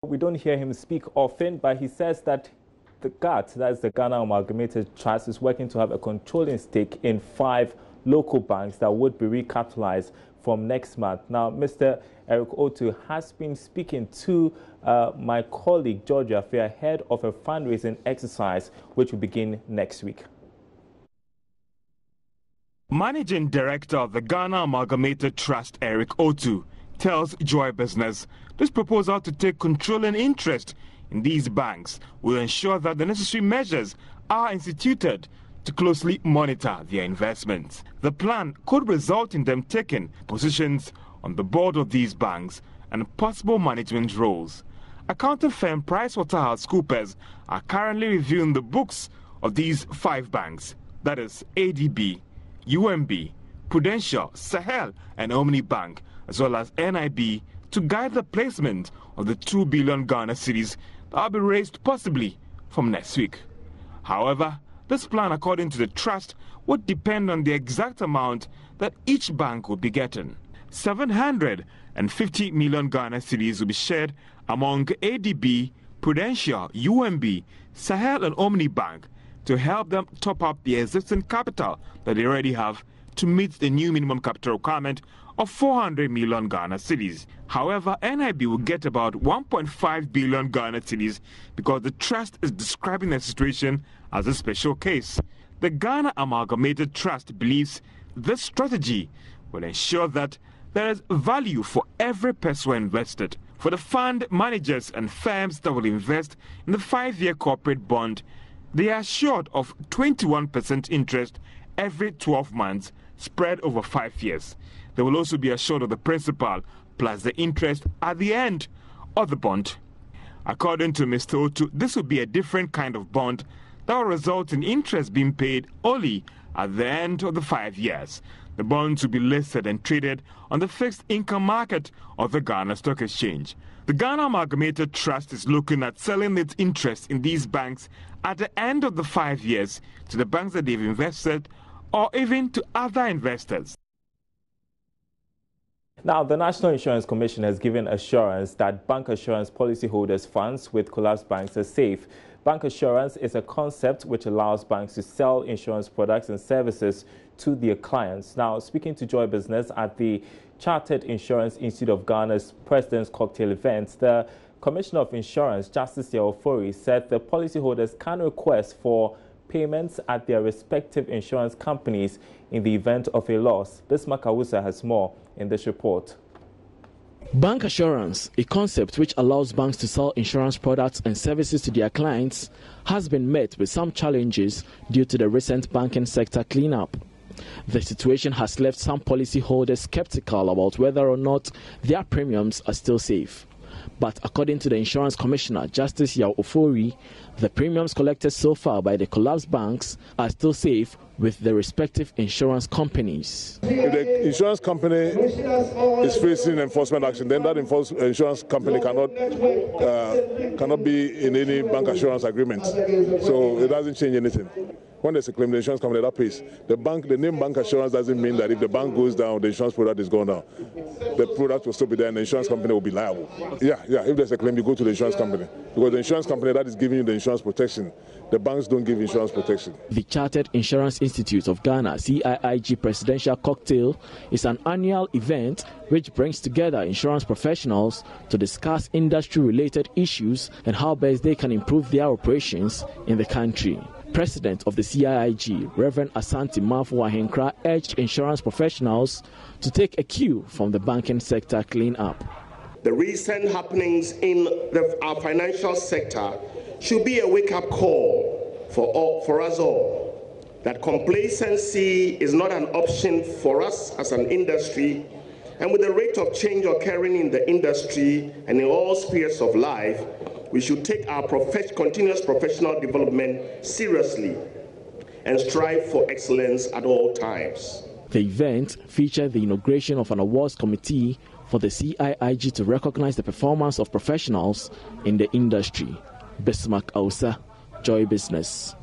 We don't hear him speak often, but he says that the GAT, that's the Ghana Amalgamated Trust, is working to have a controlling stake in 5 local banks that would be recapitalized from next month. Now, Mr. Eric Otu has been speaking to my colleague Georgia Fair ahead of a fundraising exercise which will begin next week. Managing Director of the Ghana Amalgamated Trust, Eric Otu, tells Joy Business this proposal to take controlling interest in these banks will ensure that the necessary measures are instituted to closely monitor their investments. The plan could result in them taking positions on the board of these banks and possible management roles. Accounting firm PricewaterhouseCoopers are currently reviewing the books of these 5 banks, that is ADB, UMB, Prudential, Sahel and Omni Bank, as well as NIB, to guide the placement of the 2 billion Ghana cedis that will be raised possibly from next week. However, this plan, according to the trust, would depend on the exact amount that each bank would be getting. 750 million Ghana cedis will be shared among ADB, Prudential, UMB, Sahel and Omni Bank to help them top up the existing capital that they already have to meet the new minimum capital requirement of 400 million Ghana cedis. However, NIB will get about 1.5 billion Ghana cedis because the trust is describing the situation as a special case. The Ghana Amalgamated Trust believes this strategy will ensure that there is value for every person invested. For the fund managers and firms that will invest in the 5-year corporate bond, they are assured of 21% interest every 12 months spread over 5 years. They will also be assured of the principal plus the interest at the end of the bond. According to Mr. Otu, this will be a different kind of bond that will result in interest being paid only at the end of the 5 years. The bonds will be listed and traded on the fixed income market of the Ghana Stock Exchange. The Ghana Amalgamated Trust is looking at selling its interest in these banks at the end of the 5 years to the banks that they've invested or even to other investors. Now, the National Insurance Commission has given assurance that bank assurance policyholders' funds with collapsed banks are safe. Bank assurance is a concept which allows banks to sell insurance products and services to their clients. Now, speaking to Joy Business at the Chartered Insurance Institute of Ghana's President's Cocktail event, the Commissioner of Insurance, Justice Yaofori, said the policyholders can request for payments at their respective insurance companies in the event of a loss. Bismarck Awusa has more in this report. Bank assurance, a concept which allows banks to sell insurance products and services to their clients, has been met with some challenges due to the recent banking sector cleanup. The situation has left some policyholders skeptical about whether or not their premiums are still safe. But according to the Insurance Commissioner, Justice Yaofori, the premiums collected so far by the collapsed banks are still safe with the respective insurance companies. If the insurance company is facing enforcement action, then that insurance company cannot be in any bank assurance agreement. So it doesn't change anything. When there's a claim, the insurance company that pays. The name bank assurance doesn't mean that if the bank goes down, the insurance product is going down. The product will still be there and the insurance company will be liable. Yeah, if there's a claim, you go to the insurance company. Because the insurance company that is giving you the insurance protection, the banks don't give insurance protection. The Chartered Insurance Institute of Ghana, CIIG Presidential Cocktail, is an annual event which brings together insurance professionals to discuss industry-related issues and how best they can improve their operations in the country. President of the CIIG, Reverend Asante Mafu Ahenkra, urged insurance professionals to take a cue from the banking sector clean-up. The recent happenings in our financial sector should be a wake-up call for us all, that complacency is not an option for us as an industry, and with the rate of change occurring in the industry and in all spheres of life, we should take our continuous professional development seriously and strive for excellence at all times. The event featured the inauguration of an awards committee for the CIIG to recognize the performance of professionals in the industry. Bismarck Awusa, Joy Business.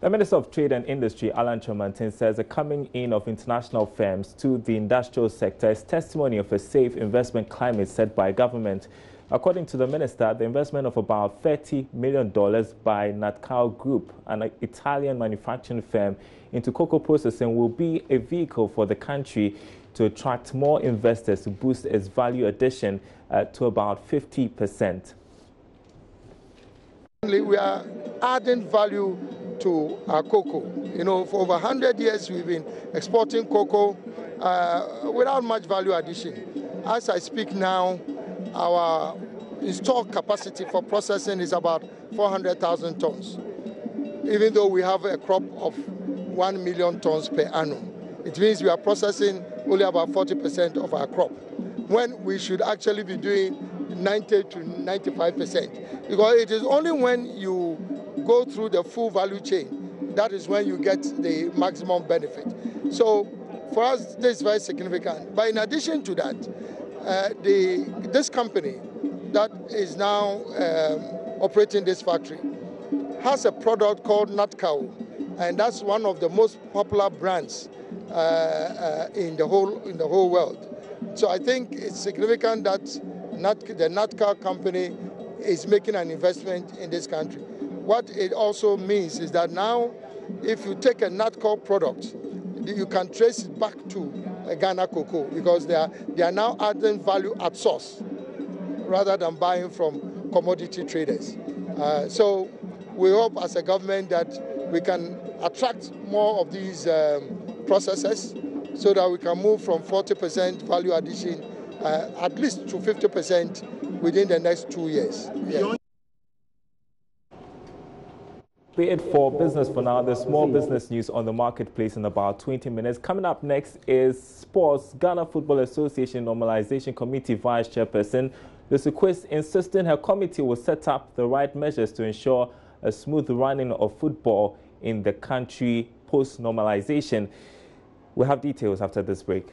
The Minister of Trade and Industry, Alan Chomantin, says the coming in of international firms to the industrial sector is testimony of a safe investment climate set by government. According to the minister, the investment of about $30 million by Natcal Group, an Italian manufacturing firm, into cocoa processing will be a vehicle for the country to attract more investors to boost its value addition to about 50%. We are adding value to our cocoa. You know, for over 100 years we've been exporting cocoa without much value addition. As I speak now, our installed capacity for processing is about 400,000 tons, even though we have a crop of 1 million tons per annum. It means we are processing only about 40% of our crop, when we should actually be doing 90 to 95%. Because it is only when you go through the full value chain that is when you get the maximum benefit. So for us, this is very significant. But in addition to that, this company that is now operating this factory has a product called Natcal, and that's one of the most popular brands in the whole world. So I think it's significant that the Natcal company is making an investment in this country. What it also means is that now, if you take a Natcal product, you can trace it back to Ghana cocoa, because they are now adding value at source rather than buying from commodity traders. So we hope as a government that we can attract more of these processors so that we can move from 40% value addition at least to 50% within the next 2 years. Yeah. Be it for business for now. There's more business news on the marketplace in about 20 minutes. Coming up next is sports. Ghana Football Association Normalization Committee Vice Chairperson Lucy Quist insisting her committee will set up the right measures to ensure a smooth running of football in the country post-normalization. We'll have details after this break.